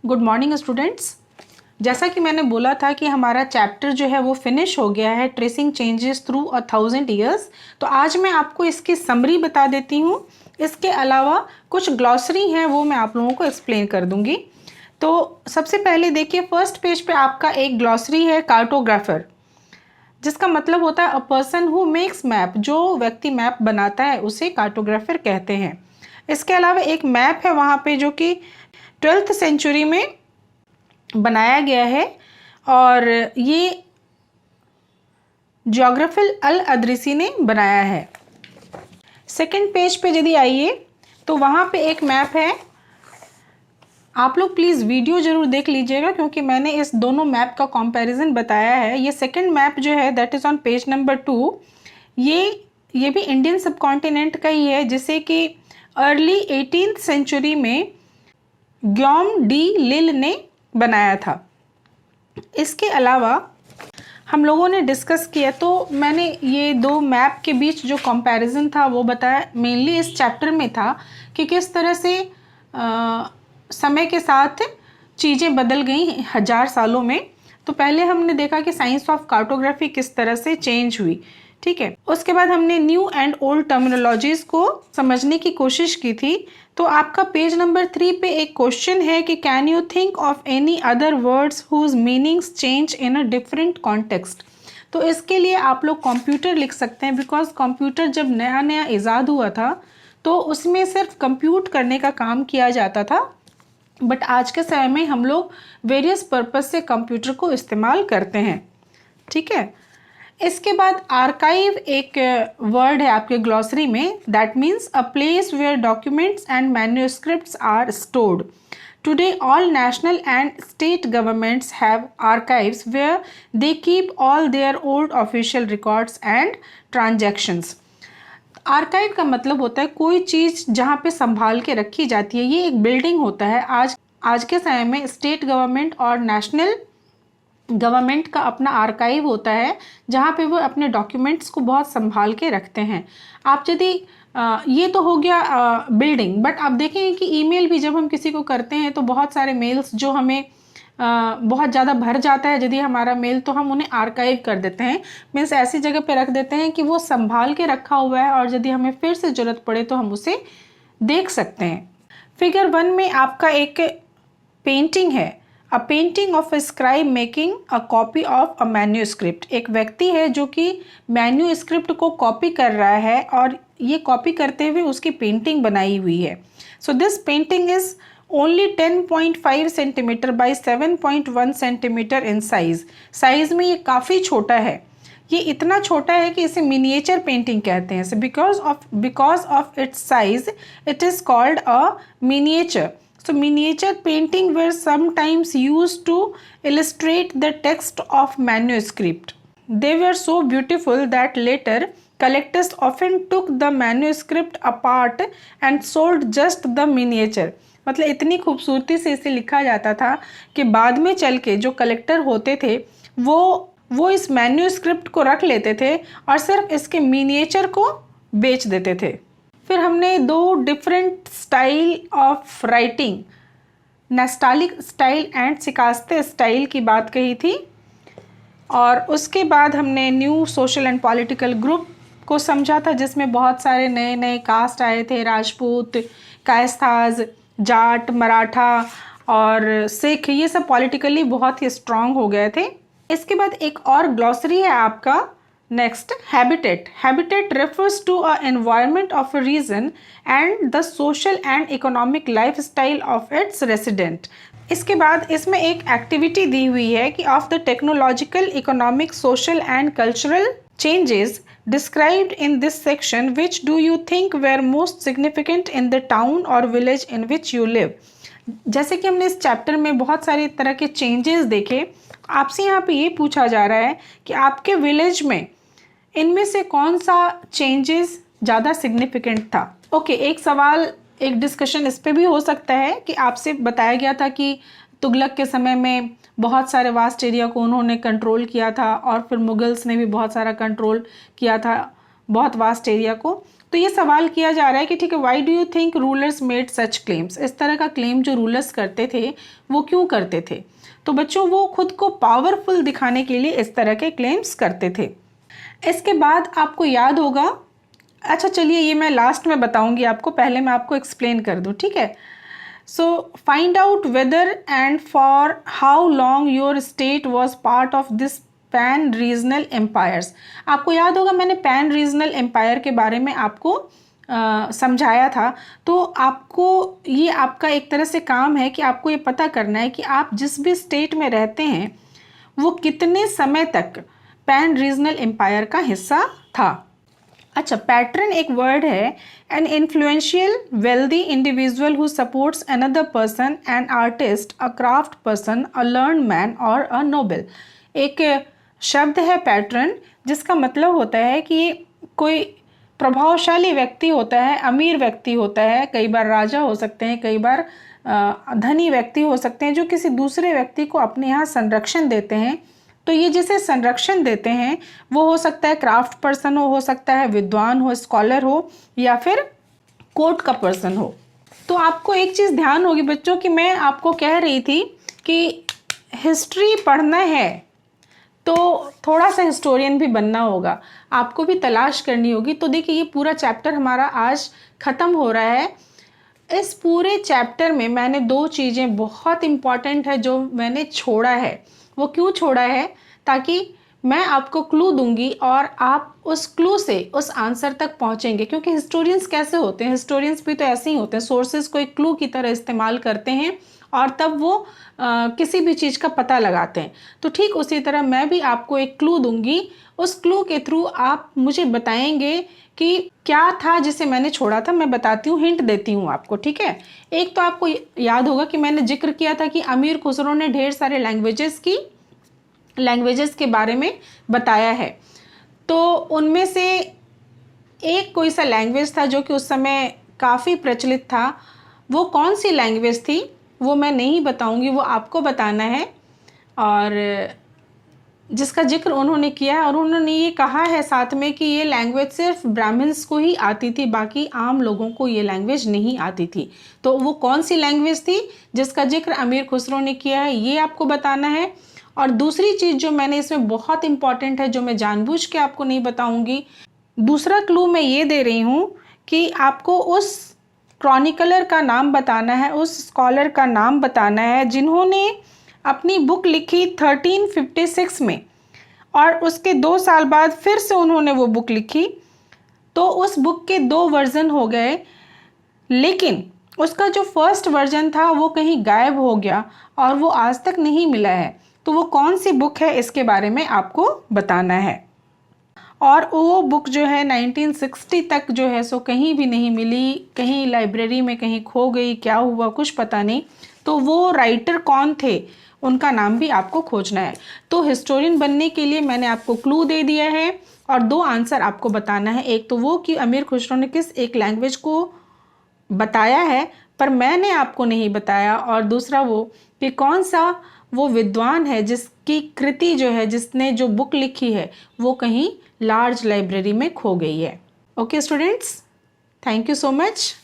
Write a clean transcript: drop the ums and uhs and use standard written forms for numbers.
Good morning students. जैसा कि मैंने बोला था कि हमारा चैप्टर जो है वो फिनिश हो गया है, ट्रेसिंग चेंजेस थ्रू 1000 ईयर्स। तो आज मैं आपको इसकी समरी बता देती हूँ। इसके अलावा कुछ ग्लॉसरी हैं वो मैं आप लोगों को एक्सप्लेन कर दूंगी। तो सबसे पहले देखिए, फर्स्ट पेज पे आपका एक ग्लॉसरी है कार्टोग्राफर, जिसका मतलब होता है a person who makes map. जो व्यक्ति मैप बनाता है उसे कार्टोग्राफर कहते हैं। इसके अलावा एक मैप है वहाँ पे जो कि 12th सेंचुरी में बनाया गया है और ये ज्योग्राफिल अल अदरीसी ने बनाया है। सेकंड पेज पे यदि आइए तो वहाँ पे एक मैप है। आप लोग प्लीज़ वीडियो ज़रूर देख लीजिएगा क्योंकि मैंने इस दोनों मैप का कंपैरिजन बताया है। ये सेकंड मैप जो है that is on page number 2। ये भी इंडियन सब कॉन्टिनेंट का ही है, जिसे कि अर्ली 18th सेंचुरी में ग्योम डी लिल ने बनाया था। इसके अलावा हम लोगों ने डिस्कस किया तो मैंने ये दो मैप के बीच जो कंपैरिजन था वो बताया। मेनली इस चैप्टर में था कि किस तरह से समय के साथ चीज़ें बदल गई 1000 सालों में। तो पहले हमने देखा कि साइंस ऑफ कार्टोग्राफी किस तरह से चेंज हुई, ठीक है। उसके बाद हमने न्यू एंड ओल्ड टर्मिनोलॉजीज को समझने की कोशिश की थी। तो आपका पेज नंबर 3 पे एक क्वेश्चन है कि can you think of any other words whose meanings change in a different context. तो इसके लिए आप लोग कंप्यूटर लिख सकते हैं, बिकॉज कंप्यूटर जब नया नया ईजाद हुआ था तो उसमें सिर्फ कंप्यूट करने का काम किया जाता था, बट आज के समय में हम लोग वेरियस पर्पस से कंप्यूटर को इस्तेमाल करते हैं, ठीक है। इसके बाद आर्काइव एक वर्ड है आपके ग्लॉसरी में, that means a place where documents and manuscripts are stored. Today all national and state governments have archives where they keep all their old official records and transactions. Archive का मतलब होता है कोई चीज़ जहाँ पे संभाल के रखी जाती है। ये एक बिल्डिंग होता है। आज के समय में स्टेट गवर्नमेंट और नेशनल गवर्नमेंट का अपना आर्काइव होता है जहाँ पे वो अपने डॉक्यूमेंट्स को बहुत संभाल के रखते हैं। आप यदि ये तो हो गया बिल्डिंग, बट आप देखेंगे कि ईमेल भी जब हम किसी को करते हैं तो बहुत सारे मेल्स जो हमें बहुत ज़्यादा भर जाता है यदि हमारा मेल, तो हम उन्हें आर्काइव कर देते हैं। मीन्स ऐसी जगह पे रख देते हैं कि वो संभाल के रखा हुआ है और यदि हमें फिर से ज़रूरत पड़े तो हम उसे देख सकते हैं। फिगर 1 में आपका एक पेंटिंग है, अ painting of A scribe making a copy of a manuscript. एक व्यक्ति है जो कि मैन्यूस्क्रिप्ट को कॉपी कर रहा है और ये कॉपी करते हुए उसकी पेंटिंग बनाई हुई है। So this painting is only 10.5 centimetre by 7.1 centimetre in size. Size में ये काफ़ी छोटा है। ये इतना छोटा है कि इसे मिनिएचर पेंटिंग कहते हैं। Because of its size it is called a miniature. So miniature painting were sometimes used to illustrate the text of manuscript. They were so beautiful that later collectors often took the manuscript apart and sold just the miniature. मतलब इतनी खूबसूरती से इसे लिखा जाता था कि बाद में चल के जो कलेक्टर होते थे वो इस मैन्यूस्क्रिप्ट को रख लेते थे और सिर्फ इसके मिनिएचर को बेच देते थे। फिर हमने दो डिफरेंट स्टाइल ऑफ राइटिंग, नास्टालिक स्टाइल एंड सिकास्ते स्टाइल की बात कही थी, और उसके बाद हमने new social and political group को समझा था जिसमें बहुत सारे नए नए कास्ट आए थे, राजपूत, कायस्थाज, जाट, मराठा और सिख। ये सब पॉलिटिकली बहुत ही स्ट्रांग हो गए थे। इसके बाद एक और ग्लॉसरी है आपका next, habitat. Habitat refers to a environment of a region and the social and economic lifestyle of its resident. इसके बाद इसमें एक एक्टिविटी दी हुई है कि of the technological, economic, social and cultural changes described in this section, which do you think were most significant in the town or village in which you live? जैसे कि हमने इस चैप्टर में बहुत सारे तरह के चेंजेस देखे, आपसे यहाँ पे ये पूछा जा रहा है कि आपके विलेज में इनमें से कौन सा चेंजेस ज़्यादा सिग्निफिकेंट था। ओके, एक सवाल, एक डिस्कशन इस पे भी हो सकता है कि आपसे बताया गया था कि तुगलक के समय में बहुत सारे वास्ट एरिया को उन्होंने कंट्रोल किया था और फिर मुगल्स ने भी बहुत सारा कंट्रोल किया था बहुत वास्ट एरिया को। तो ये सवाल किया जा रहा है कि ठीक है, why do you think rulers made such claims, इस तरह का क्लेम जो रूलर्स करते थे वो क्यों करते थे। तो बच्चों वो खुद को पावरफुल दिखाने के लिए इस तरह के क्लेम्स करते थे। इसके बाद आपको याद होगा, अच्छा चलिए ये मैं लास्ट में बताऊंगी आपको, पहले मैं आपको एक्सप्लेन कर दूं, ठीक है। So find out whether and for how long your state was part of this pan regional empires. आपको याद होगा मैंने पैन रीजनल एम्पायर के बारे में आपको समझाया था। तो आपको ये आपका एक तरह से काम है कि आपको ये पता करना है कि आप जिस भी स्टेट में रहते हैं वो कितने समय तक पैन रीजनल एम्पायर का हिस्सा था। अच्छा, पैट्रन एक वर्ड है, an influential wealthy individual who supports another person, an artist, a craft person, a learn man और अ नोबल। एक शब्द है पैट्रन, जिसका मतलब होता है कि कोई प्रभावशाली व्यक्ति होता है, अमीर व्यक्ति होता है, कई बार राजा हो सकते हैं, कई बार धनी व्यक्ति हो सकते हैं, जो किसी दूसरे व्यक्ति को अपने यहाँ संरक्षण देते हैं। तो ये जिसे संरक्षण देते हैं वो हो सकता है क्राफ्ट पर्सन हो सकता है विद्वान हो, स्कॉलर हो, या फिर कोर्ट का पर्सन हो। तो आपको एक चीज़ ध्यान होगी बच्चों कि मैं आपको कह रही थी कि हिस्ट्री पढ़ना है तो थोड़ा सा हिस्टोरियन भी बनना होगा, आपको भी तलाश करनी होगी। तो देखिए ये पूरा चैप्टर हमारा आज ख़त्म हो रहा है। इस पूरे चैप्टर में मैंने दो चीज़ें बहुत इम्पॉर्टेंट है जो मैंने छोड़ा है। वो क्यों छोड़ा है? ताकि मैं आपको क्लू दूंगी और आप उस क्लू से उस आंसर तक पहुंचेंगे। क्योंकि हिस्टोरियंस कैसे होते हैं, हिस्टोरियंस भी तो ऐसे ही होते हैं, सोर्सेज को एक क्लू की तरह इस्तेमाल करते हैं और तब वो किसी भी चीज़ का पता लगाते हैं। तो ठीक उसी तरह मैं भी आपको एक क्लू दूंगी, उस क्लू के थ्रू आप मुझे बताएंगे कि क्या था जिसे मैंने छोड़ा था। मैं बताती हूँ, हिंट देती हूँ आपको, ठीक है। एक तो आपको याद होगा कि मैंने जिक्र किया था कि अमीर खुसरो ने ढेर सारे लैंग्वेजेस के बारे में बताया है। तो उनमें से एक कोई सा लैंग्वेज था जो कि उस समय काफ़ी प्रचलित था। वो कौन सी लैंग्वेज थी वो मैं नहीं बताऊंगी, वो आपको बताना है। और जिसका जिक्र उन्होंने किया है और उन्होंने ये कहा है साथ में कि ये लैंग्वेज सिर्फ ब्राह्मण्स को ही आती थी, बाकी आम लोगों को ये लैंग्वेज नहीं आती थी। तो वो कौन सी लैंग्वेज थी जिसका जिक्र अमीर खुसरो ने किया है, ये आपको बताना है। और दूसरी चीज़ जो मैंने इसमें बहुत इंपॉर्टेंट है, जो मैं जानबूझ के आपको नहीं बताऊंगी, दूसरा क्लू मैं ये दे रही हूँ कि आपको उस क्रॉनिकलर का नाम बताना है, उस स्कॉलर का नाम बताना है जिन्होंने अपनी बुक लिखी 1356 में और उसके 2 साल बाद फिर से उन्होंने वो बुक लिखी। तो उस बुक के 2 वर्जन हो गए, लेकिन उसका जो फर्स्ट वर्जन था वो कहीं गायब हो गया और वो आज तक नहीं मिला है। तो वो कौन सी बुक है इसके बारे में आपको बताना है। और वो बुक जो है 1960 तक जो है सो कहीं भी नहीं मिली, कहीं लाइब्रेरी में कहीं खो गई, क्या हुआ कुछ पता नहीं। तो वो राइटर कौन थे उनका नाम भी आपको खोजना है। तो हिस्टोरियन बनने के लिए मैंने आपको क्लू दे दिया है और 2 आंसर आपको बताना है। एक तो वो कि अमीर खुसरो ने किस एक लैंग्वेज को बताया है पर मैंने आपको नहीं बताया, और दूसरा वो कि कौन सा वो विद्वान है जिसकी कृति जो है, जिसने जो बुक लिखी है वो कहीं लार्ज लाइब्रेरी में खो गई है। Okay students, thank you so much.